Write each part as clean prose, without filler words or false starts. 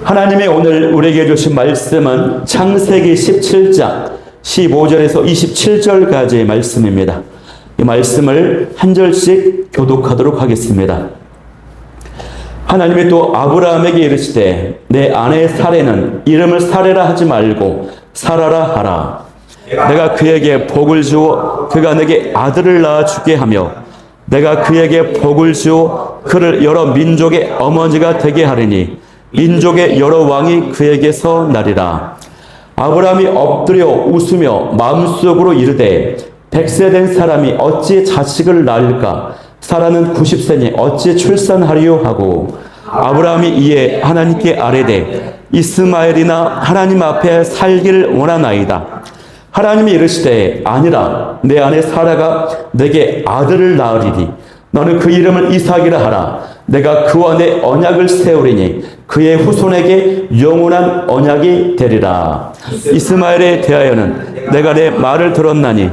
하나님이 오늘 우리에게 주신 말씀은 창세기 17장 15절에서 27절까지의 말씀입니다. 이 말씀을 한 절씩 교독하도록 하겠습니다. 하나님이 또 아브라함에게 이르시되 내 아내 사레는 이름을 사레라 하지 말고 사라라 하라. 내가 그에게 복을 주어 그가 내게 아들을 낳아주게 하며 내가 그에게 복을 주어 그를 여러 민족의 어머니가 되게 하리니 민족의 여러 왕이 그에게서 나리라. 아브라함이 엎드려 웃으며 마음속으로 이르되 100세 된 사람이 어찌 자식을 낳을까? 사라는 90세니 어찌 출산하리요 하고 아브라함이 이에 하나님께 아뢰되 이스마엘이나 하나님 앞에 살기를 원하나이다. 하나님이 이르시되 아니라 내 아내 사라가 내게 아들을 낳으리니 너는 그 이름을 이삭이라 하라. 내가 그와 내 언약을 세우리니 그의 후손에게 영원한 언약이 되리라. 이스마엘에 대하여는 내가 내 말을 들었나니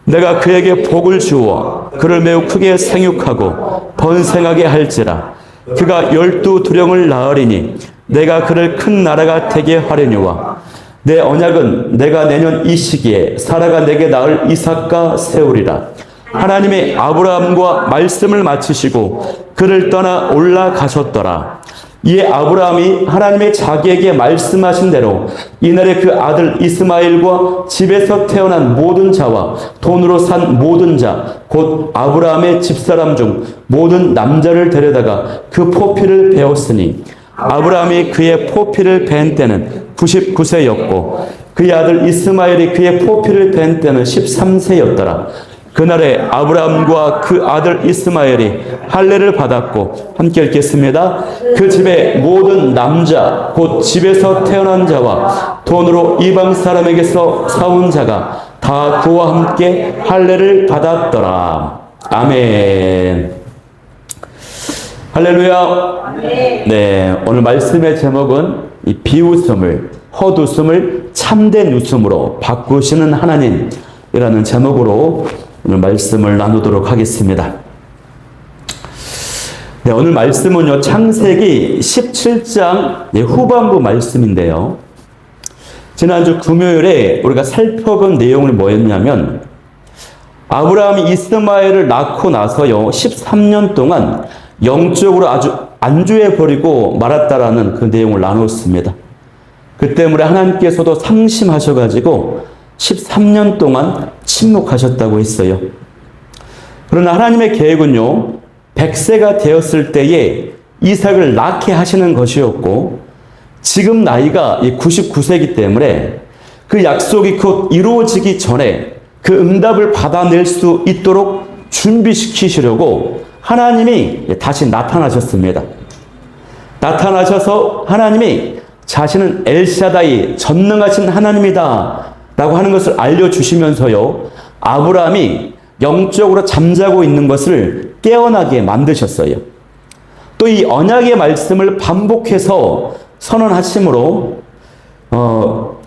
내가 그에게 복을 주어 그를 매우 크게 생육하고 번성하게 할지라. 그가 12두령을 낳으리니 내가 그를 큰 나라가 되게 하려니와 내 언약은 내가 내년 이 시기에 사라가 내게 낳을 이삭과 세우리라. 하나님의 아브라함과 말씀을 마치시고 그를 떠나 올라가셨더라. 이에 아브라함이 하나님의 자기에게 말씀하신 대로 이날에 그 아들 이스마엘과 집에서 태어난 모든 자와 돈으로 산 모든 자 곧 아브라함의 집사람 중 모든 남자를 데려다가 그 포피를 베었으니 아브라함이 그의 포피를 벤 때는 99세였고 그의 아들 이스마엘이 그의 포피를 벤 때는 13세였더라. 그날에 아브라함과 그 아들 이스마엘이 할례를 받았고 함께 읽겠습니다. 그 집의 모든 남자 곧 집에서 태어난 자와 돈으로 이방 사람에게서 사온 자가 다 그와 함께 할례를 받았더라. 아멘. 할렐루야. 네, 오늘 말씀의 제목은 이 비웃음을 헛웃음을 참된 웃음으로 바꾸시는 하나님이라는 제목으로 오늘 말씀을 나누도록 하겠습니다. 네, 오늘 말씀은요, 창세기 17장 후반부 말씀인데요. 지난주 금요일에 우리가 살펴본 내용이 뭐였냐면, 아브라함이 이스마엘을 낳고 나서요, 13년 동안 영적으로 아주 안주해버리고 말았다라는 그 내용을 나눴습니다. 그 때문에 하나님께서도 상심하셔가지고 13년 동안 침묵하셨다고 했어요. 그러나 하나님의 계획은요, 100세가 되었을 때에 이삭을 낳게 하시는 것이었고, 지금 나이가 99세이기 때문에 그 약속이 곧 이루어지기 전에 그 응답을 받아낼 수 있도록 준비시키시려고 하나님이 다시 나타나셨습니다. 나타나셔서 하나님이 자신은 엘샤다이 전능하신 하나님이다 라고 하는 것을 알려주시면서요, 아브라함이 영적으로 잠자고 있는 것을 깨어나게 만드셨어요. 또 이 언약의 말씀을 반복해서 선언하심으로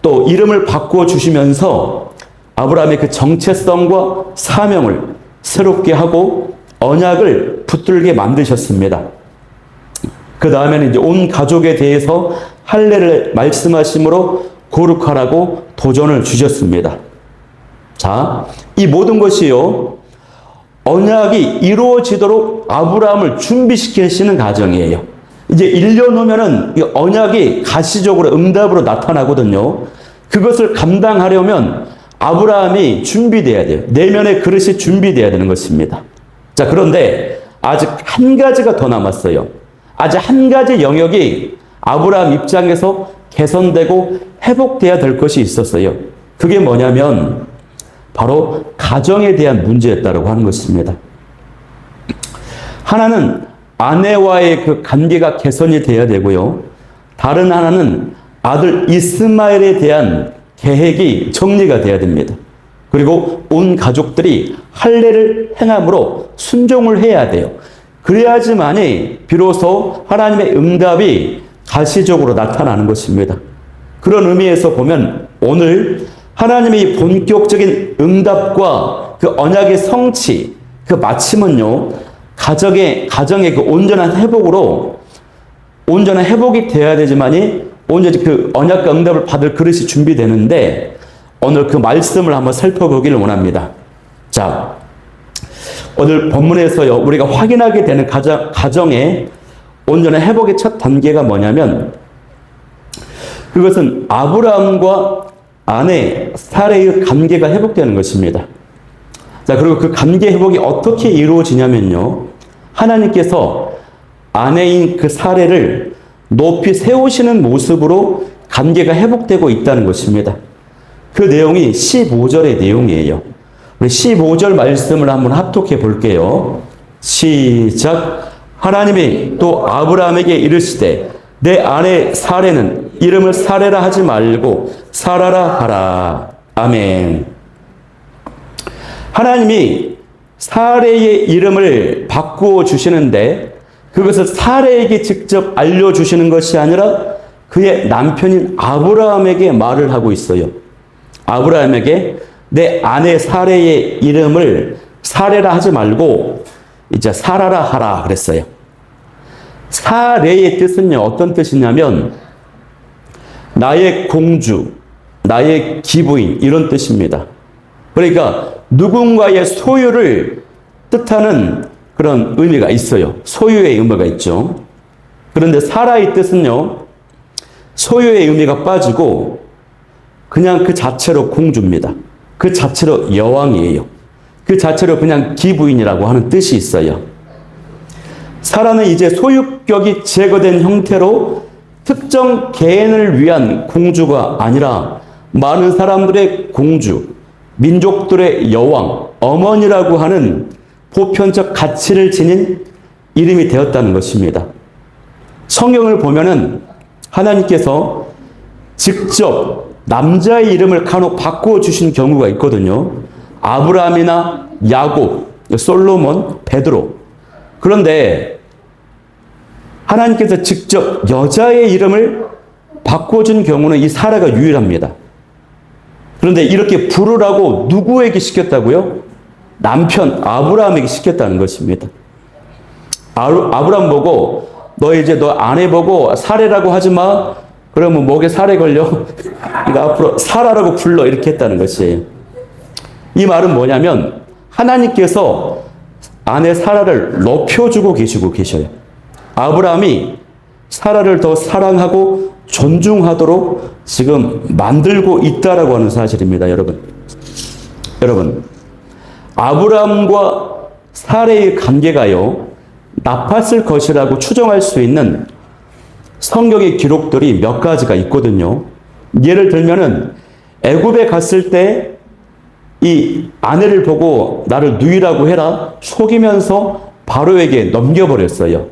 또 이름을 바꾸어 주시면서 아브라함의 그 정체성과 사명을 새롭게 하고 언약을 붙들게 만드셨습니다. 그 다음에는 이제 온 가족에 대해서 할례를 말씀하심으로 거룩하라고 도전을 주셨습니다. 자, 이 모든 것이요, 언약이 이루어지도록 아브라함을 준비시키시는 과정이에요. 이제 1년 후면은 이 언약이 가시적으로 응답으로 나타나거든요. 그것을 감당하려면 아브라함이 준비돼야 돼요. 내면의 그릇이 준비돼야 되는 것입니다. 자, 그런데 아직 한 가지가 더 남았어요. 아직 한 가지 영역이 아브라함 입장에서 개선되고 회복돼야 될 것이 있었어요. 그게 뭐냐면 바로 가정에 대한 문제였다고 하는 것입니다. 하나는 아내와의 그 관계가 개선이 돼야 되고요. 다른 하나는 아들 이스마엘에 대한 계획이 정리가 돼야 됩니다. 그리고 온 가족들이 할례를 행함으로 순종을 해야 돼요. 그래야지만이 비로소 하나님의 응답이 가시적으로 나타나는 것입니다. 그런 의미에서 보면 오늘 하나님의 본격적인 응답과 그 언약의 성취, 그 마침은요, 가정의 그 온전한 회복으로 온전한 회복이 돼야 되지만이 온전히 그 언약과 응답을 받을 그릇이 준비되는데 오늘 그 말씀을 한번 살펴보기를 원합니다. 자, 오늘 본문에서요, 우리가 확인하게 되는 가정의 온전한 회복의 첫 단계가 뭐냐면 그것은 아브라함과 아내 사레의 관계가 회복되는 것입니다. 자, 그리고 그 관계 회복이 어떻게 이루어지냐면요, 하나님께서 아내인 그 사레를 높이 세우시는 모습으로 관계가 회복되고 있다는 것입니다. 그 내용이 15절의 내용이에요. 우리 15절 말씀을 한번 합독해 볼게요. 시작. 하나님이 또 아브라함에게 이르시되 내 아내 사레는 이름을 사레라 하지 말고 사라라 하라. 아멘. 하나님이 사레의 이름을 바꾸어 주시는데 그것을 사레에게 직접 알려주시는 것이 아니라 그의 남편인 아브라함에게 말을 하고 있어요. 아브라함에게 내 아내 사레의 이름을 사레라 하지 말고 이제 사라라 하라 그랬어요. 사레의 뜻은요, 어떤 뜻이냐면 나의 공주, 나의 기부인 이런 뜻입니다. 그러니까 누군가의 소유를 뜻하는 그런 의미가 있어요. 소유의 의미가 있죠. 그런데 사라의 뜻은요, 소유의 의미가 빠지고 그냥 그 자체로 공주입니다. 그 자체로 여왕이에요. 그 자체로 그냥 기부인이라고 하는 뜻이 있어요. 사라는 이제 소유격이 제거된 형태로 특정 개인을 위한 공주가 아니라 많은 사람들의 공주, 민족들의 여왕, 어머니라고 하는 보편적 가치를 지닌 이름이 되었다는 것입니다. 성경을 보면은 하나님께서 직접 남자의 이름을 간혹 바꾸어 주신 경우가 있거든요. 아브라함이나 야곱, 솔로몬, 베드로. 그런데 하나님께서 직접 여자의 이름을 바꿔준 경우는 이 사라가 유일합니다. 그런데 이렇게 부르라고 누구에게 시켰다고요? 남편 아브라함에게 시켰다는 것입니다. 아브라함 보고 너 이제 너 아내 보고 사레라고 하지 마. 그러면 목에 사레 걸려. 그러니까 앞으로 사라라고 불러 이렇게 했다는 것이에요. 이 말은 뭐냐면 하나님께서 아내 사라를 높여주고 계셔요. 아브라함이 사라를 더 사랑하고 존중하도록 지금 만들고 있다라고 하는 사실입니다, 여러분. 여러분, 아브라함과 사레의 관계가요, 나빴을 것이라고 추정할 수 있는 성경의 기록들이 몇 가지가 있거든요. 예를 들면은 애굽에 갔을 때 이 아내를 보고 나를 누이라고 해라 속이면서 바로에게 넘겨버렸어요.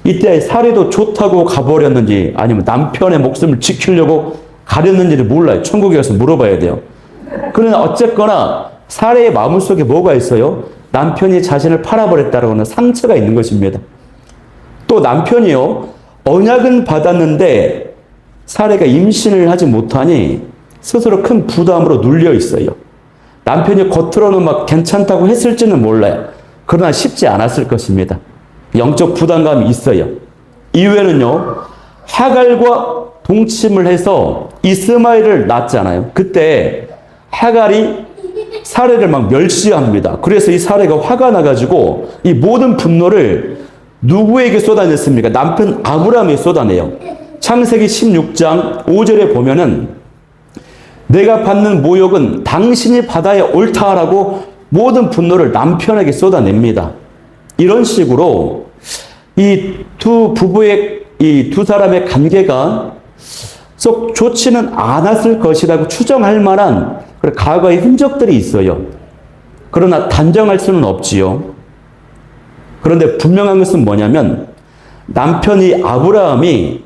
이때 사례도 좋다고 가버렸는지 아니면 남편의 목숨을 지키려고 가렸는지를 몰라요. 천국에 가서 물어봐야 돼요. 그러나 어쨌거나 사례의 마음속에 뭐가 있어요? 남편이 자신을 팔아버렸다라고 하는 상처가 있는 것입니다. 또 남편이요, 언약은 받았는데 사례가 임신을 하지 못하니 스스로 큰 부담으로 눌려 있어요. 남편이 겉으로는 막 괜찮다고 했을지는 몰라요. 그러나 쉽지 않았을 것입니다. 영적 부담감이 있어요. 이후에는요, 하갈과 동침을 해서 이스마엘을 낳았잖아요. 그때 하갈이 사례를 막 멸시합니다. 그래서 이 사례가 화가 나가지고 이 모든 분노를 누구에게 쏟아냈습니까? 남편 아브라함에 쏟아내요. 창세기 16장 5절에 보면은 내가 받는 모욕은 당신이 받아야 옳다라고 모든 분노를 남편에게 쏟아냅니다. 이런 식으로 이 두 부부의 이 두 사람의 관계가 썩 좋지는 않았을 것이라고 추정할 만한 과거의 흔적들이 있어요. 그러나 단정할 수는 없지요. 그런데 분명한 것은 뭐냐면 남편이 아브라함이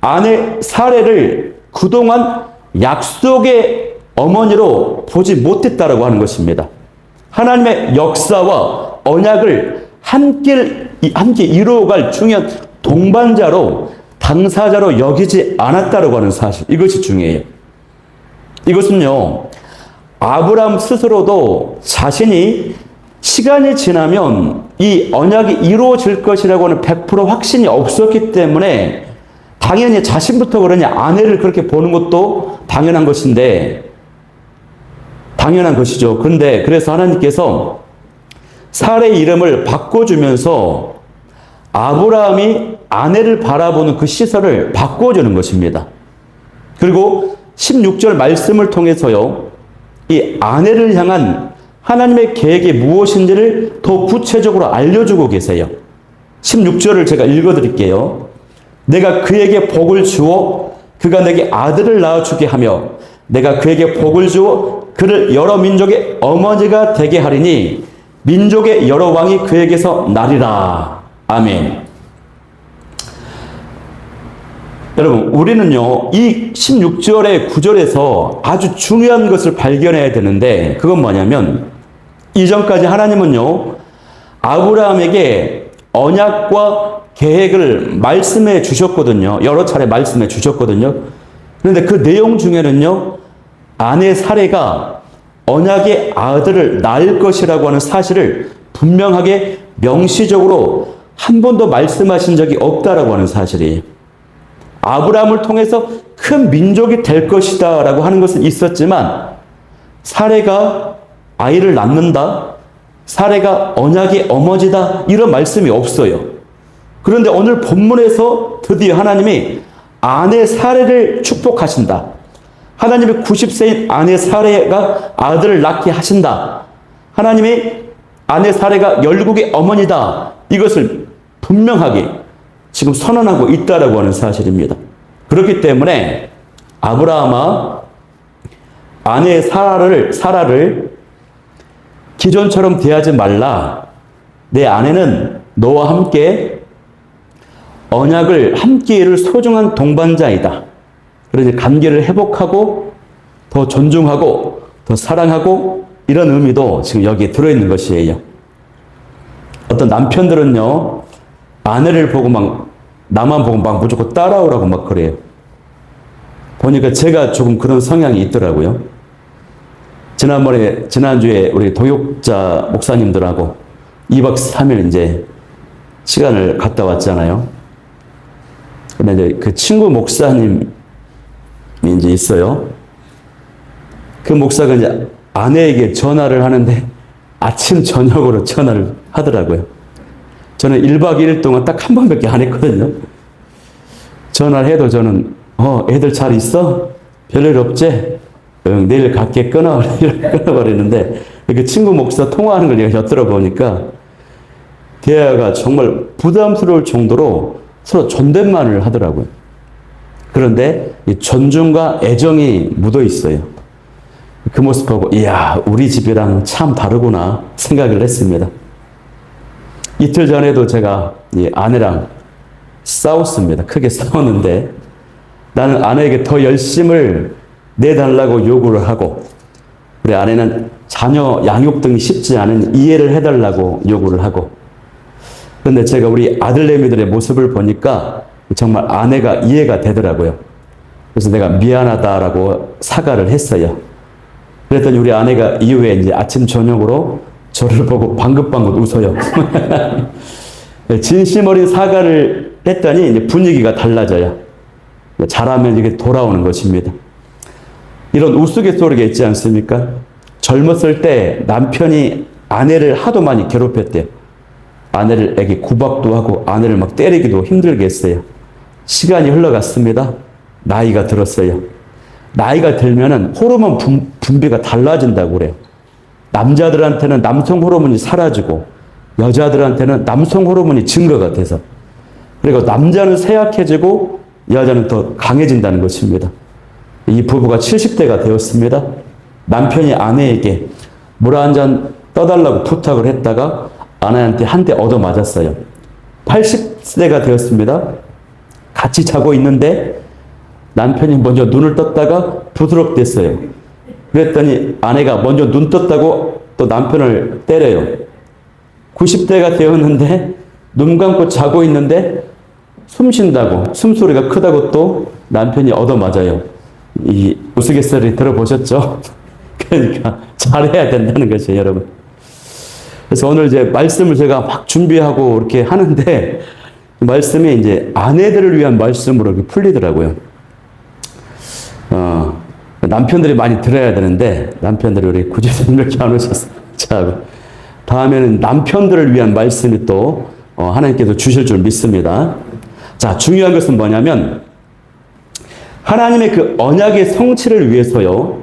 아내 사레를 그동안 약속의 어머니로 보지 못했다라고 하는 것입니다. 하나님의 역사와 언약을 함께 이루어갈 중요한 동반자로 당사자로 여기지 않았다라고 하는 사실, 이것이 중요해요. 이것은요, 아브라함 스스로도 자신이 시간이 지나면 이 언약이 이루어질 것이라고 하는 100% 확신이 없었기 때문에 당연히 자신부터 그러니 아내를 그렇게 보는 것도 당연한 것인데, 당연한 것이죠. 그런데 그래서 하나님께서 사라의 이름을 바꿔주면서 아브라함이 아내를 바라보는 그 시선을 바꿔주는 것입니다. 그리고 16절 말씀을 통해서요, 이 아내를 향한 하나님의 계획이 무엇인지를 더 구체적으로 알려주고 계세요. 16절을 제가 읽어드릴게요. 내가 그에게 복을 주어 그가 내게 아들을 낳아주게 하며 내가 그에게 복을 주어 그를 여러 민족의 어머니가 되게 하리니 민족의 여러 왕이 그에게서 나리라. 아멘. 여러분, 우리는요, 이 16절의 9절에서 아주 중요한 것을 발견해야 되는데, 그건 뭐냐면, 이전까지 하나님은요, 아브라함에게 언약과 계획을 말씀해 주셨거든요. 여러 차례 말씀해 주셨거든요. 그런데 그 내용 중에는요, 아내 사레가 언약의 아들을 낳을 것이라고 하는 사실을 분명하게 명시적으로 한 번도 말씀하신 적이 없다라고 하는 사실이에요. 아브라함을 통해서 큰 민족이 될 것이다 라고 하는 것은 있었지만, 사레가 아이를 낳는다, 사레가 언약의 어머니다, 이런 말씀이 없어요. 그런데 오늘 본문에서 드디어 하나님이 아내 사레를 축복하신다. 하나님의 90세인 아내 사레가 아들을 낳게 하신다. 하나님이 아내 사레가 열국의 어머니다. 이것을 분명하게 지금 선언하고 있다라고 하는 사실입니다. 그렇기 때문에 아브라함아, 아내 사라를 기존처럼 대하지 말라. 내 아내는 너와 함께 언약을 함께 이룰 소중한 동반자이다. 그러니 관계를 회복하고 더 존중하고 더 사랑하고, 이런 의미도 지금 여기에 들어있는 것이에요. 어떤 남편들은요, 아내를 보고 나만 보고 무조건 따라오라고 그래요. 보니까 제가 조금 그런 성향이 있더라고요. 지난주에 우리 동역자 목사님들하고 2박 3일 이제 시간을 갔다 왔잖아요. 근데 이제 그 친구 목사님이 이제 있어요. 그 목사가 이제 아내에게 전화를 하는데 아침, 저녁으로 전화를 하더라고요. 저는 1박 2일 동안 딱 한 번밖에 안 했거든요. 전화를 해도 저는, 애들 잘 있어? 별일 없지? 응, 내일 갈게, 끊어버리는데, 그 친구 목사 통화하는 걸 제가 엿들어 보니까, 대화가 정말 부담스러울 정도로 서로 존댓말을 하더라고요. 그런데 이 존중과 애정이 묻어 있어요. 그 모습 보고, 이야, 우리 집이랑 참 다르구나 생각을 했습니다. 이틀 전에도 제가 아내랑 싸웠습니다. 크게 싸웠는데, 나는 아내에게 더 열심을 내달라고 요구를 하고, 우리 아내는 자녀 양육 등이 쉽지 않은 이해를 해달라고 요구를 하고, 그런데 제가 우리 아들내미들의 모습을 보니까 정말 아내가 이해가 되더라고요. 그래서 내가 미안하다라고 사과를 했어요. 그랬더니 우리 아내가 이후에 이제 아침 저녁으로 저를 보고 방긋방긋 웃어요. 진심 어린 사과를 했더니 이제 분위기가 달라져요. 잘하면 이게 돌아오는 것입니다. 이런 우스갯소리가 있지 않습니까? 젊었을 때 남편이 아내를 하도 많이 괴롭혔대요. 아내에게 구박도 하고 아내를 막 때리기도 힘들게 했어요. 시간이 흘러갔습니다. 나이가 들었어요. 나이가 들면은 호르몬 분비가 달라진다고 그래요. 남자들한테는 남성 호르몬이 사라지고 여자들한테는 남성 호르몬이 증가가 돼서, 그리고 남자는 쇠약해지고 여자는 더 강해진다는 것입니다. 이 부부가 70대가 되었습니다. 남편이 아내에게 물 한 잔 떠달라고 부탁을 했다가 아내한테 한 대 얻어맞았어요. 80세가 되었습니다. 같이 자고 있는데 남편이 먼저 눈을 떴다가 부드럽게 됐어요. 그랬더니 아내가 먼저 눈 떴다고 또 남편을 때려요. 90대가 되었는데 눈 감고 자고 있는데 숨 쉰다고, 숨소리가 크다고 또 남편이 얻어맞아요. 이 우스갯소리 들어보셨죠? 그러니까 잘해야 된다는 것이에요, 여러분. 그래서 오늘 이제 말씀을 제가 막 준비하고 이렇게 하는데, 말씀이 이제 아내들을 위한 말씀으로 이렇게 풀리더라고요. 남편들이 많이 들어야 되는데, 남편들이 우리 구지선 이렇게 안 오셨어요. 자, 다음에는 남편들을 위한 말씀이 또, 하나님께서 주실 줄 믿습니다. 자, 중요한 것은 뭐냐면, 하나님의 그 언약의 성취를 위해서요,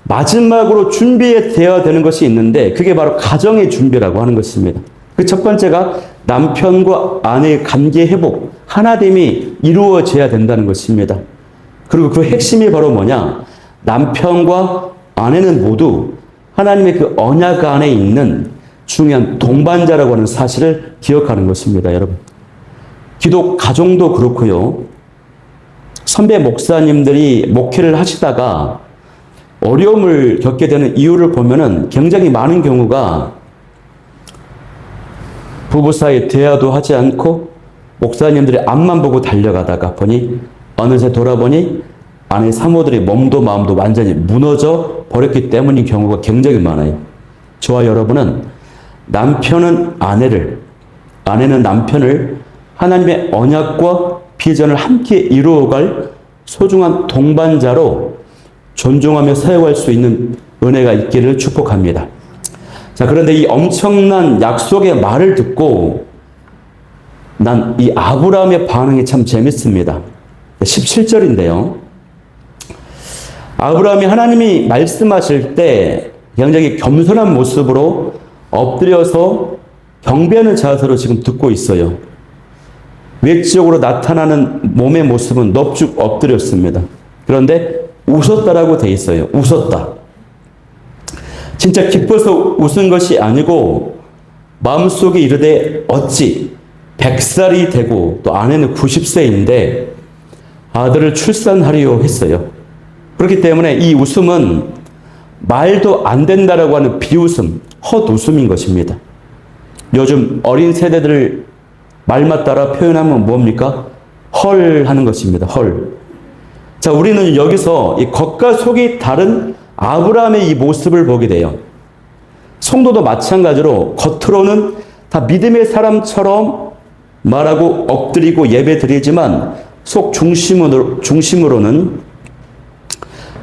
마지막으로 준비되어야 되는 것이 있는데, 그게 바로 가정의 준비라고 하는 것입니다. 그 첫 번째가 남편과 아내의 관계 회복, 하나됨이 이루어져야 된다는 것입니다. 그리고 그 핵심이 바로 뭐냐? 남편과 아내는 모두 하나님의 그 언약 안에 있는 중요한 동반자라고 하는 사실을 기억하는 것입니다, 여러분. 기독 가정도 그렇고요. 선배 목사님들이 목회를 하시다가 어려움을 겪게 되는 이유를 보면은 굉장히 많은 경우가 부부 사이에 대화도 하지 않고 목사님들이 앞만 보고 달려가다가 보니 어느새 돌아보니 아내 사모들의 몸도 마음도 완전히 무너져 버렸기 때문인 경우가 굉장히 많아요. 저와 여러분은 남편은 아내를, 아내는 남편을 하나님의 언약과 비전을 함께 이루어갈 소중한 동반자로 존중하며 사용할 수 있는 은혜가 있기를 축복합니다. 자, 그런데 이 엄청난 약속의 말을 듣고 난 이 아브라함의 반응이 참 재밌습니다. 17절인데요. 아브라함이 하나님이 말씀하실 때 굉장히 겸손한 모습으로 엎드려서 경배하는 자세로 지금 듣고 있어요. 외적으로 나타나는 몸의 모습은 넙죽 엎드렸습니다. 그런데 웃었다라고 돼 있어요. 웃었다. 진짜 기뻐서 웃은 것이 아니고 마음속에 이르되 어찌 100살이 되고 또 아내는 90세인데 아들을 출산하리요 했어요. 그렇기 때문에 이 웃음은 말도 안 된다라고 하는 비웃음, 헛웃음인 것입니다. 요즘 어린 세대들을 말만 따라 표현하면 뭡니까? 헐 하는 것입니다. 헐. 자, 우리는 여기서 이 겉과 속이 다른 아브라함의 이 모습을 보게 돼요. 성도도 마찬가지로 겉으로는 다 믿음의 사람처럼 말하고 엎드리고 예배 드리지만 속 중심으로는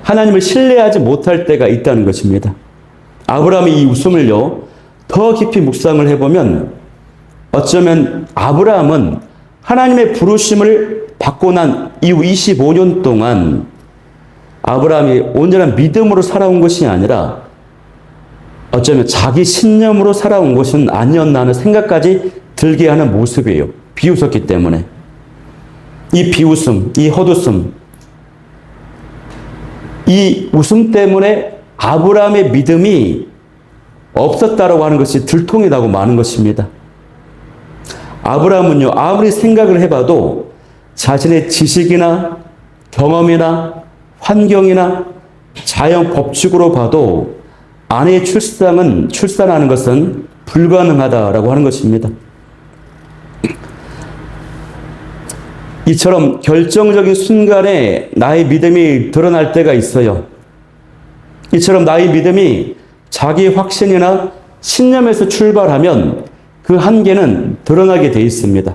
하나님을 신뢰하지 못할 때가 있다는 것입니다. 아브라함의 이 웃음을요, 더 깊이 묵상을 해보면 어쩌면 아브라함은 하나님의 부르심을 받고 난 이후 25년 동안 아브라함이 온전한 믿음으로 살아온 것이 아니라 어쩌면 자기 신념으로 살아온 것은 아니었나 하는 생각까지 들게 하는 모습이에요. 비웃었기 때문에. 이 비웃음, 이 헛웃음, 이 웃음 때문에 아브라함의 믿음이 없었다라고 하는 것이 들통이 나고 마는 것입니다. 아브라함은요, 아무리 생각을 해봐도 자신의 지식이나 경험이나 환경이나 자연 법칙으로 봐도 아내의 출산하는 것은 불가능하다라고 하는 것입니다. 이처럼 결정적인 순간에 나의 믿음이 드러날 때가 있어요. 이처럼 나의 믿음이 자기 확신이나 신념에서 출발하면 그 한계는 드러나게 돼 있습니다.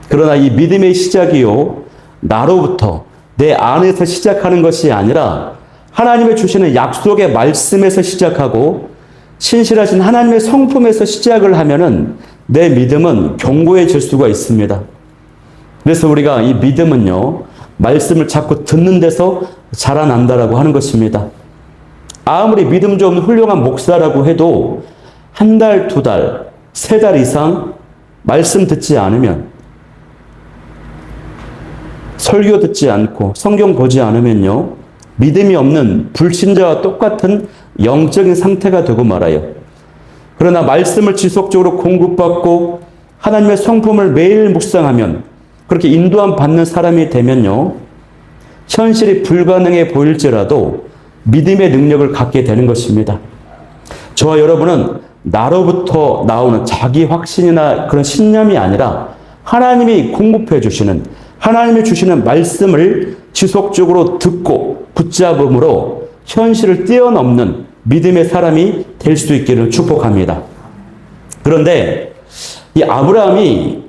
그러나 이 믿음의 시작이요, 나로부터 내 안에서 시작하는 것이 아니라 하나님의 주시는 약속의 말씀에서 시작하고 신실하신 하나님의 성품에서 시작을 하면은 내 믿음은 견고해질 수가 있습니다. 그래서 우리가 이 믿음은요, 말씀을 자꾸 듣는 데서 자라난다라고 하는 것입니다. 아무리 믿음 좀 훌륭한 목사라고 해도 한 달, 두 달, 세 달 이상 말씀 듣지 않으면, 설교 듣지 않고 성경 보지 않으면요, 믿음이 없는 불신자와 똑같은 영적인 상태가 되고 말아요. 그러나 말씀을 지속적으로 공급받고 하나님의 성품을 매일 묵상하면, 그렇게 인도함 받는 사람이 되면요, 현실이 불가능해 보일지라도 믿음의 능력을 갖게 되는 것입니다. 저와 여러분은 나로부터 나오는 자기 확신이나 그런 신념이 아니라 하나님이 공급해 주시는, 하나님이 주시는 말씀을 지속적으로 듣고 붙잡음으로 현실을 뛰어넘는 믿음의 사람이 될 수 있기를 축복합니다. 그런데 이 아브라함이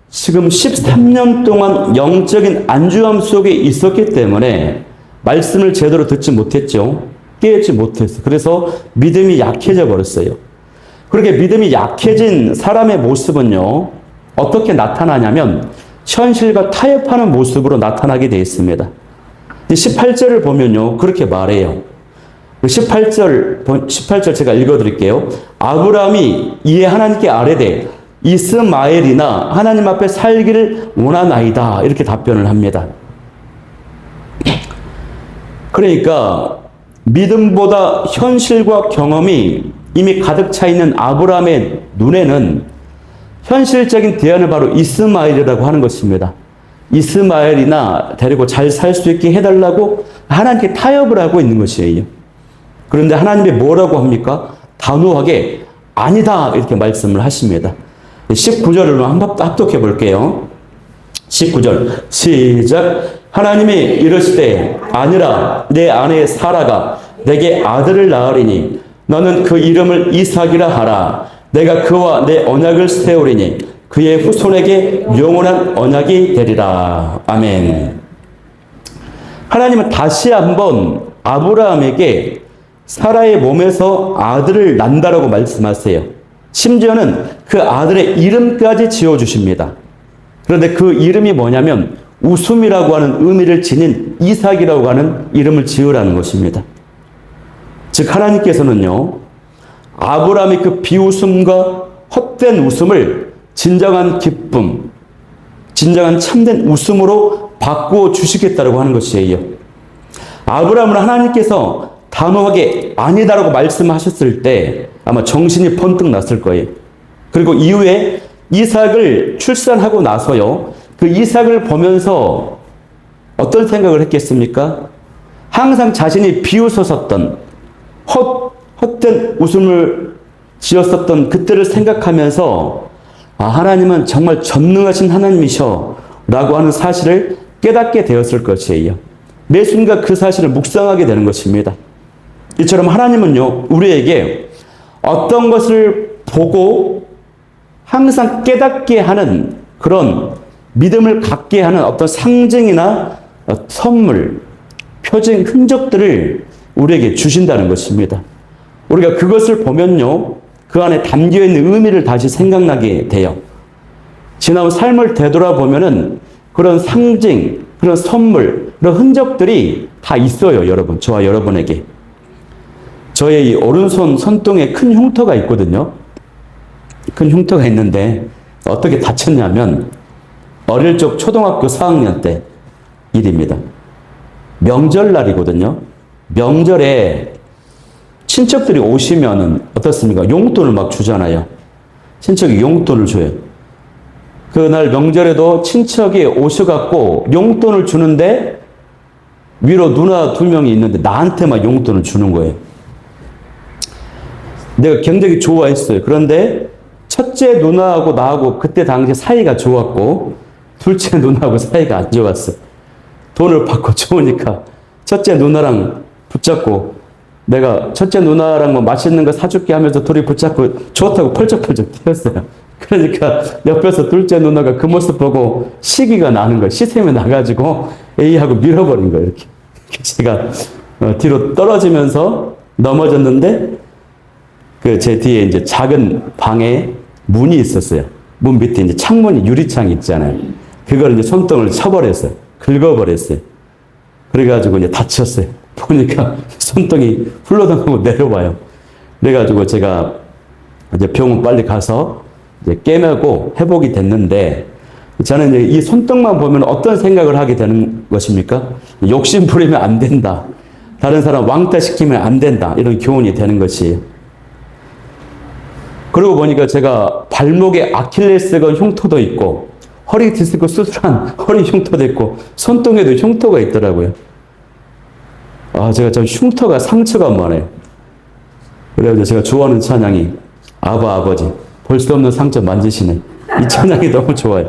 지금 13년 동안 영적인 안주함 속에 있었기 때문에 말씀을 제대로 듣지 못했죠. 깨닫지 못했어요. 그래서 믿음이 약해져 버렸어요. 그렇게 믿음이 약해진 사람의 모습은요, 어떻게 나타나냐면 현실과 타협하는 모습으로 나타나게 되어 있습니다. 18절을 보면요, 그렇게 말해요. 18절 제가 읽어드릴게요. 아브라함이 이에 하나님께 아뢰되 이스마엘이나 하나님 앞에 살기를 원하나이다. 이렇게 답변을 합니다. 그러니까 믿음보다 현실과 경험이 이미 가득 차 있는 아브라함의 눈에는 현실적인 대안을 바로 이스마엘이라고 하는 것입니다. 이스마엘이나 데리고 잘 살 수 있게 해달라고 하나님께 타협을 하고 있는 것이에요. 그런데 하나님이 뭐라고 합니까? 단호하게 아니다 이렇게 말씀을 하십니다. 19절을 한번 합독해 볼게요. 19절 시작. 하나님이 이르시되 아니라 내 아내 사라가 내게 아들을 낳으리니 너는 그 이름을 이삭이라 하라. 내가 그와 내 언약을 세우리니 그의 후손에게 영원한 언약이 되리라. 아멘. 하나님은 다시 한번 아브라함에게 사라의 몸에서 아들을 낳는다라고 말씀하세요. 심지어는 그 아들의 이름까지 지어주십니다. 그런데 그 이름이 뭐냐면 웃음이라고 하는 의미를 지닌 이삭이라고 하는 이름을 지으라는 것입니다. 즉 하나님께서는요, 아브라함의 그 비웃음과 헛된 웃음을 진정한 기쁨, 진정한 참된 웃음으로 바꾸어 주시겠다고 하는 것이에요. 아브라함은 하나님께서 단호하게 아니다라고 말씀하셨을 때 아마 정신이 번뜩 났을 거예요. 그리고 이후에 이삭을 출산하고 나서요, 그 이삭을 보면서 어떤 생각을 했겠습니까? 항상 자신이 비웃었었던 헛된 웃음을 지었었던 그때를 생각하면서 하나님은 정말 전능하신 하나님이셔 라고 하는 사실을 깨닫게 되었을 것이에요. 매 순간 그 사실을 묵상하게 되는 것입니다. 이처럼 하나님은요, 우리에게 어떤 것을 보고 항상 깨닫게 하는 그런 믿음을 갖게 하는 어떤 상징이나 선물, 표징, 흔적들을 우리에게 주신다는 것입니다. 우리가 그것을 보면요, 그 안에 담겨있는 의미를 다시 생각나게 돼요. 지나온 삶을 되돌아보면은 그런 상징, 그런 선물, 그런 흔적들이 다 있어요, 여러분. 저와 여러분에게. 저의 이 오른손 손등에 큰 흉터가 있거든요. 큰 흉터가 있는데 어떻게 다쳤냐면 어릴 적 초등학교 4학년 때 일입니다. 명절날이거든요. 명절에 친척들이 오시면은 어떻습니까? 용돈을 막 주잖아요. 친척이 용돈을 줘요. 그날 명절에도 친척이 오셔갖고 용돈을 주는데 위로 누나 2명이 있는데 나한테만 용돈을 주는 거예요. 내가 굉장히 좋아했어요. 그런데 첫째 누나하고 나하고 그때 당시 사이가 좋았고 둘째 누나하고 사이가 안 좋았어. 돈을 받고 좋으니까 첫째 누나랑 붙잡고 내가 첫째 누나랑 뭐 맛있는 거 사줄게 하면서 둘이 붙잡고 좋다고 펄쩍펄쩍 뛰었어요. 그러니까 옆에서 둘째 누나가 그 모습 보고 시기가 나는 거예요. 시샘이 나가지고 에이 하고 밀어버린 거예요. 이렇게. 제가 뒤로 떨어지면서 넘어졌는데 그 제 뒤에 이제 작은 방에 문이 있었어요. 문 밑에 이제 창문이 유리창이 있잖아요. 그걸 이제 손등을 쳐버렸어요. 긁어버렸어요. 그래가지고 이제 다쳤어요. 보니까 손등이 훌러덩하고 내려와요. 그래가지고 제가 이제 병원 빨리 가서 이제 깨매고 회복이 됐는데 저는 이제 이 손등만 보면 어떤 생각을 하게 되는 것입니까? 욕심 부리면 안 된다. 다른 사람 왕따시키면 안 된다. 이런 교훈이 되는 것이에요. 그러고 보니까 제가 발목에 아킬레스건 흉터도 있고 허리 디스크 수술한 허리 흉터도 있고 손등에도 흉터가 있더라고요. 제가 좀 흉터가 상처가 많아요. 그래서 제가 좋아하는 찬양이 아버지 볼 수 없는 상처 만지시네. 이 찬양이 너무 좋아요.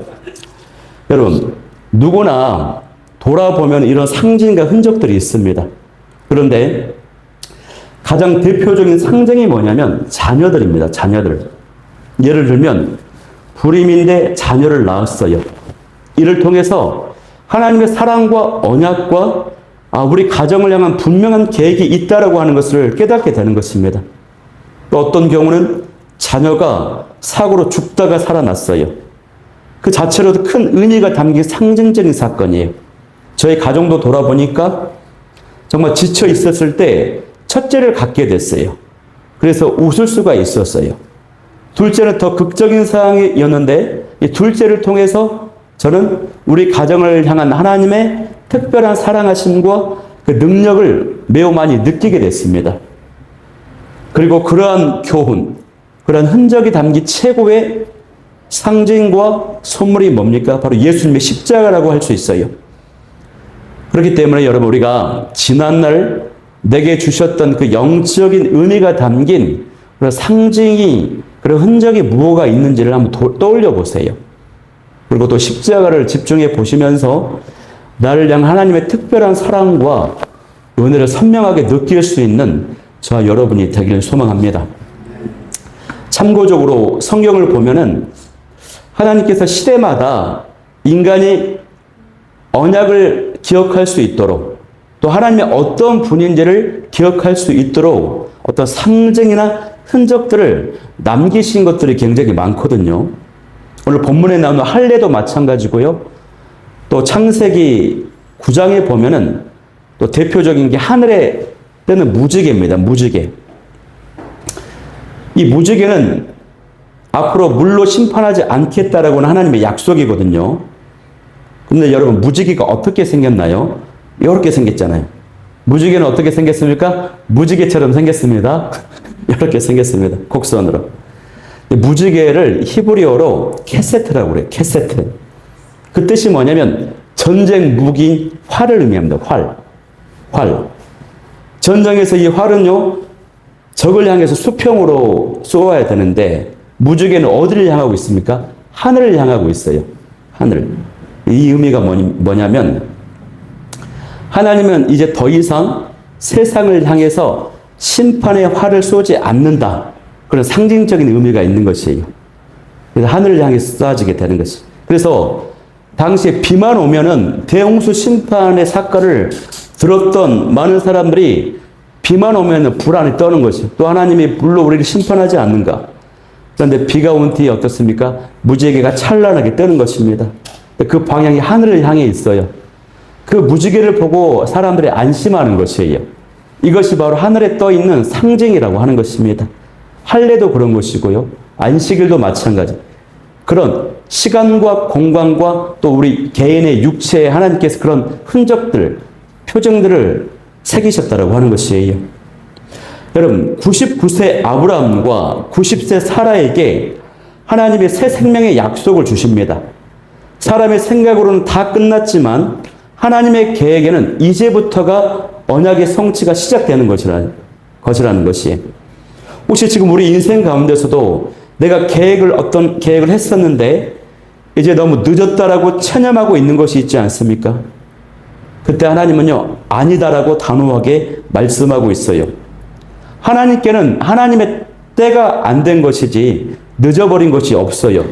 여러분 누구나 돌아보면 이런 상징과 흔적들이 있습니다. 그런데 가장 대표적인 상징이 뭐냐면 자녀들입니다. 자녀들. 예를 들면 불임인데 자녀를 낳았어요. 이를 통해서 하나님의 사랑과 언약과 우리 가정을 향한 분명한 계획이 있다라고 하는 것을 깨닫게 되는 것입니다. 또 어떤 경우는 자녀가 사고로 죽다가 살아났어요. 그 자체로도 큰 의미가 담긴 상징적인 사건이에요. 저희 가정도 돌아보니까 정말 지쳐 있었을 때 첫째를 갖게 됐어요. 그래서 웃을 수가 있었어요. 둘째는 더 극적인 상황이었는데 이 둘째를 통해서 저는 우리 가정을 향한 하나님의 특별한 사랑하심과 그 능력을 매우 많이 느끼게 됐습니다. 그리고 그러한 교훈, 그러한 흔적이 담긴 최고의 상징과 선물이 뭡니까? 바로 예수님의 십자가라고 할 수 있어요. 그렇기 때문에 여러분, 우리가 지난날 내게 주셨던 그 영적인 의미가 담긴 그런 상징이, 그런 흔적이 무엇가 있는지를 한번 떠올려 보세요. 그리고 또 십자가를 집중해 보시면서 나를 향한 하나님의 특별한 사랑과 은혜를 선명하게 느낄 수 있는 저와 여러분이 되기를 소망합니다. 참고적으로 성경을 보면은 하나님께서 시대마다 인간이 언약을 기억할 수 있도록, 또 하나님의 어떤 분인지를 기억할 수 있도록 어떤 상징이나 흔적들을 남기신 것들이 굉장히 많거든요. 오늘 본문에 나오는 할례도 마찬가지고요. 또 창세기 9장에 보면은 또 대표적인 게 하늘에 뜨는 무지개입니다. 무지개. 이 무지개는 앞으로 물로 심판하지 않겠다라고는 하나님의 약속이거든요. 근데 여러분, 무지개가 어떻게 생겼나요? 이렇게 생겼잖아요. 무지개는 어떻게 생겼습니까? 무지개처럼 생겼습니다. 이렇게 생겼습니다. 곡선으로. 무지개를 히브리어로 캐세트라고 그래요. 캐세트. 그 뜻이 뭐냐면 전쟁 무기인 활을 의미합니다. 활. 전쟁에서 이 활은요, 적을 향해서 수평으로 쏘아야 되는데 무지개는 어디를 향하고 있습니까? 하늘을 향하고 있어요. 하늘. 이 의미가 뭐냐면 하나님은 이제 더 이상 세상을 향해서 심판의 활을 쏘지 않는다. 그런 상징적인 의미가 있는 것이에요. 그래서 하늘을 향해 쏘아지게 되는 것이. 그래서 당시에 비만 오면은 대홍수 심판의 사건을 들었던 많은 사람들이 비만 오면은 불안이 떠는 것이. 또 하나님이 물로 우리를 심판하지 않는가. 그런데 비가 온 뒤에 어떻습니까? 무지개가 찬란하게 뜨는 것입니다. 그 방향이 하늘을 향해 있어요. 그 무지개를 보고 사람들이 안심하는 것이에요. 이것이 바로 하늘에 떠 있는 상징이라고 하는 것입니다. 할례도 그런 것이고요. 안식일도 마찬가지. 그런 시간과 공간과 또 우리 개인의 육체에 하나님께서 그런 흔적들, 표정들을 새기셨다라고 하는 것이에요. 여러분, 99세 아브라함과 90세 사라에게 하나님의 새 생명의 약속을 주십니다. 사람의 생각으로는 다 끝났지만 하나님의 계획에는 이제부터가 언약의 성취가 시작되는 것이라는 것이에요. 혹시 지금 우리 인생 가운데서도 내가 어떤 계획을 했었는데 이제 너무 늦었다라고 체념하고 있는 것이 있지 않습니까? 그때 하나님은요, 아니다라고 단호하게 말씀하고 있어요. 하나님께는 하나님의 때가 안 된 것이지 늦어버린 것이 없어요.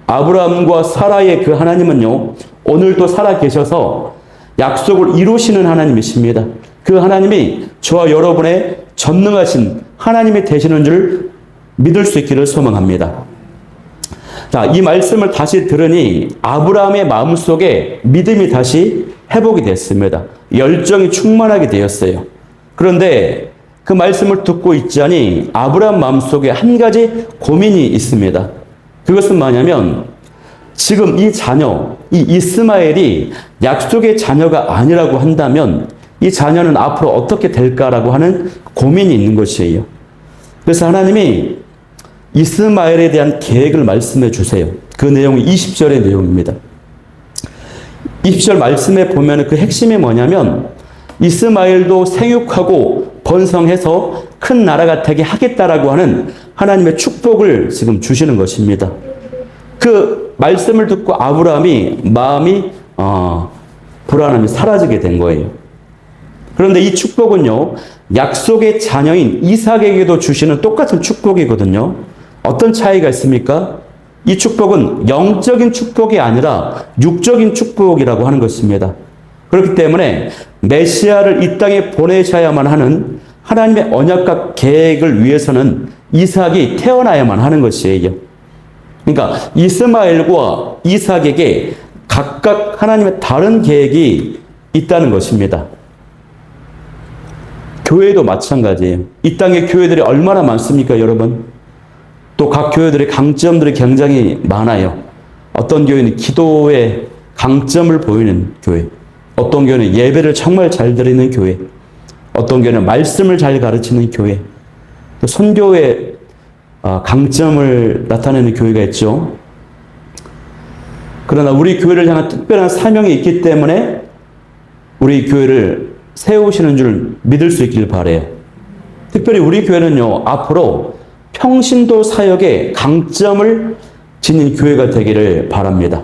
아브라함과 사라의 그 하나님은요, 오늘도 살아 계셔서 약속을 이루시는 하나님이십니다. 그 하나님이 저와 여러분의 전능하신 하나님이 되시는 줄 믿을 수 있기를 소망합니다. 자, 이 말씀을 다시 들으니 아브라함의 마음속에 믿음이 다시 회복이 됐습니다. 열정이 충만하게 되었어요. 그런데 그 말씀을 듣고 있자니 아브라함 마음속에 한 가지 고민이 있습니다. 그것은 뭐냐면 지금 이 자녀, 이 이스마엘이 약속의 자녀가 아니라고 한다면 이 자녀는 앞으로 어떻게 될까라고 하는 고민이 있는 것이에요. 그래서 하나님이 이스마엘에 대한 계획을 말씀해 주세요. 그 내용이 20절의 내용입니다. 20절 말씀에 보면 그 핵심이 뭐냐면 이스마엘도 생육하고 번성해서 큰 나라가 되게 하겠다라고 하는 하나님의 축복을 지금 주시는 것입니다. 그 말씀을 듣고 아브라함이 마음이 불안함이 사라지게 된 거예요. 그런데 이 축복은요, 약속의 자녀인 이삭에게도 주시는 똑같은 축복이거든요. 어떤 차이가 있습니까? 이 축복은 영적인 축복이 아니라 육적인 축복이라고 하는 것입니다. 그렇기 때문에 메시아를 이 땅에 보내셔야만 하는 하나님의 언약과 계획을 위해서는 이삭이 태어나야만 하는 것이에요. 그러니까 이스마엘과 이삭에게 각각 하나님의 다른 계획이 있다는 것입니다. 교회도 마찬가지예요. 이 땅에 교회들이 얼마나 많습니까, 여러분? 또 각 교회들의 강점들이 굉장히 많아요. 어떤 교회는 기도의 강점을 보이는 교회, 어떤 교회는 예배를 정말 잘 드리는 교회, 어떤 교회는 말씀을 잘 가르치는 교회, 또 선교의 강점을 나타내는 교회가 있죠. 그러나 우리 교회를 향한 특별한 사명이 있기 때문에 우리 교회를 세우시는 줄 믿을 수 있길 바라요. 특별히 우리 교회는요, 앞으로 평신도 사역의 강점을 지닌 교회가 되기를 바랍니다.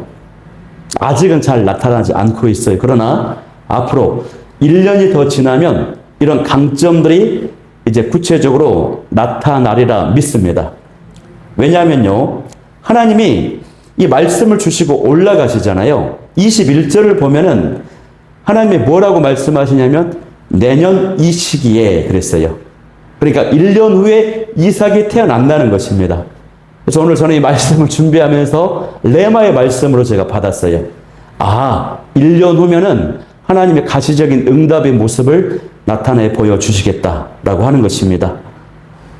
아직은 잘 나타나지 않고 있어요. 그러나 앞으로 1년이 더 지나면 이런 강점들이 이제 구체적으로 나타나리라 믿습니다. 왜냐하면요, 하나님이 이 말씀을 주시고 올라가시잖아요. 21절을 보면은 하나님이 뭐라고 말씀하시냐면 내년 이 시기에 그랬어요. 그러니까 1년 후에 이삭이 태어난다는 것입니다. 그래서 오늘 저는 이 말씀을 준비하면서 레마의 말씀으로 제가 받았어요. 1년 후면은 하나님의 가시적인 응답의 모습을 나타내 보여주시겠다라고 하는 것입니다.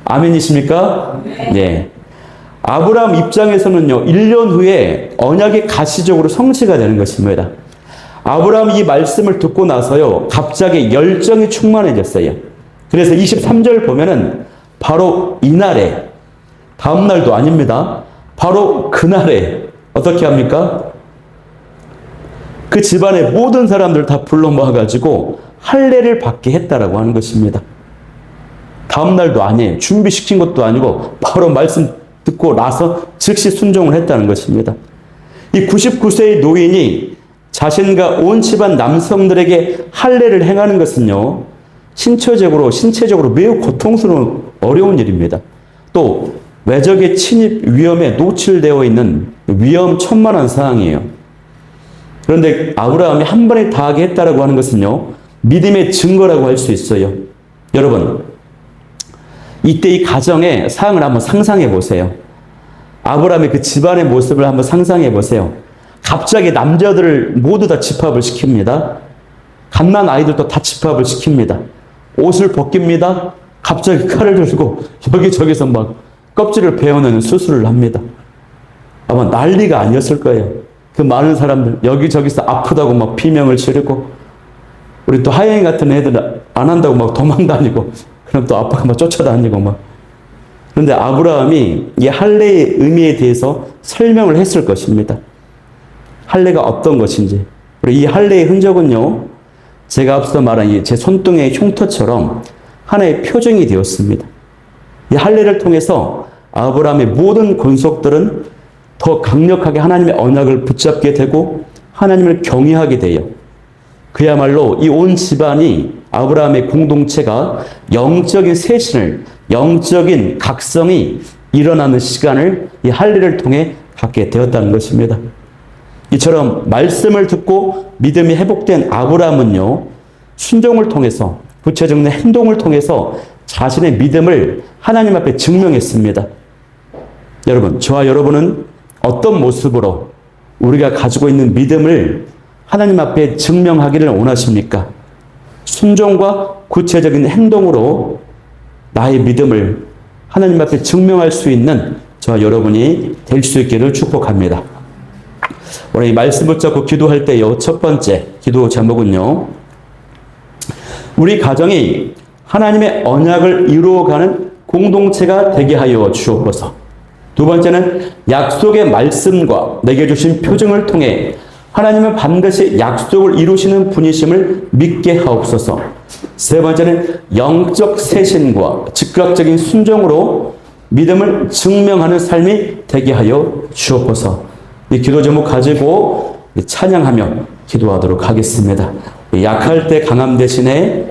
아멘이십니까? 네. 아브라함 입장에서는요, 1년 후에 언약이 가시적으로 성취가 되는 것입니다. 아브라함이 이 말씀을 듣고 나서요, 갑자기 열정이 충만해졌어요. 그래서 23절 보면은 바로 이날에, 다음 날도 아닙니다. 바로 그날에 어떻게 합니까? 그 집안의 모든 사람들 다 불러 모아가지고 할례를 받게 했다라고 하는 것입니다. 다음 날도 아니에요. 준비시킨 것도 아니고 바로 말씀 듣고 나서 즉시 순종을 했다는 것입니다. 이 99세의 노인이 자신과 온 집안 남성들에게 할례를 행하는 것은요, 신체적으로 매우 고통스러운 어려운 일입니다. 또 외적의 침입 위험에 노출되어 있는 위험천만한 상황이에요. 그런데 아브라함이 한 번에 다 하게 했다라고 하는 것은요, 믿음의 증거라고 할 수 있어요. 여러분, 이때 이 가정의 상황을 한번 상상해 보세요. 아브라함의 그 집안의 모습을 한번 상상해 보세요. 갑자기 남자들을 모두 다 집합을 시킵니다. 갓난 아이들도 다 집합을 시킵니다. 옷을 벗깁니다. 갑자기 칼을 들고 여기저기서 막 껍질을 베어내는 수술을 합니다. 아마 난리가 아니었을 거예요. 그 많은 사람들 여기저기서 아프다고 막 비명을 지르고, 우리 또 하영이 같은 애들 안 한다고 막 도망다니고, 그럼 또 아빠가 막 쫓아다니고 막. 그런데 아브라함이 이 할례의 의미에 대해서 설명을 했을 것입니다. 할례가 어떤 것인지. 그리고 이 할례의 흔적은요, 제가 앞서 말한 이 제 손등의 흉터처럼 하나의 표징이 되었습니다. 이 할례를 통해서 아브라함의 모든 권속들은 더 강력하게 하나님의 언약을 붙잡게 되고 하나님을 경외하게 돼요. 그야말로 이 온 집안이, 아브라함의 공동체가 영적인 쇄신을, 영적인 각성이 일어나는 시간을 이 할례를 통해 갖게 되었다는 것입니다. 이처럼 말씀을 듣고 믿음이 회복된 아브라함은요, 순종을 통해서, 구체적인 행동을 통해서 자신의 믿음을 하나님 앞에 증명했습니다. 여러분, 저와 여러분은 어떤 모습으로 우리가 가지고 있는 믿음을 하나님 앞에 증명하기를 원하십니까? 순종과 구체적인 행동으로 나의 믿음을 하나님 앞에 증명할 수 있는 저와 여러분이 될 수 있기를 축복합니다. 오늘 이 말씀 붙잡고 기도할 때요, 첫 번째 기도 제목은요, 우리 가정이 하나님의 언약을 이루어가는 공동체가 되게 하여 주옵소서. 두 번째는 약속의 말씀과 내게 주신 표징을 통해 하나님은 반드시 약속을 이루시는 분이심을 믿게 하옵소서. 세 번째는 영적 쇄신과 즉각적인 순종으로 믿음을 증명하는 삶이 되게 하여 주옵소서. 이 기도 제목 가지고 찬양하며 기도하도록 하겠습니다. 약할 때 강함 대신에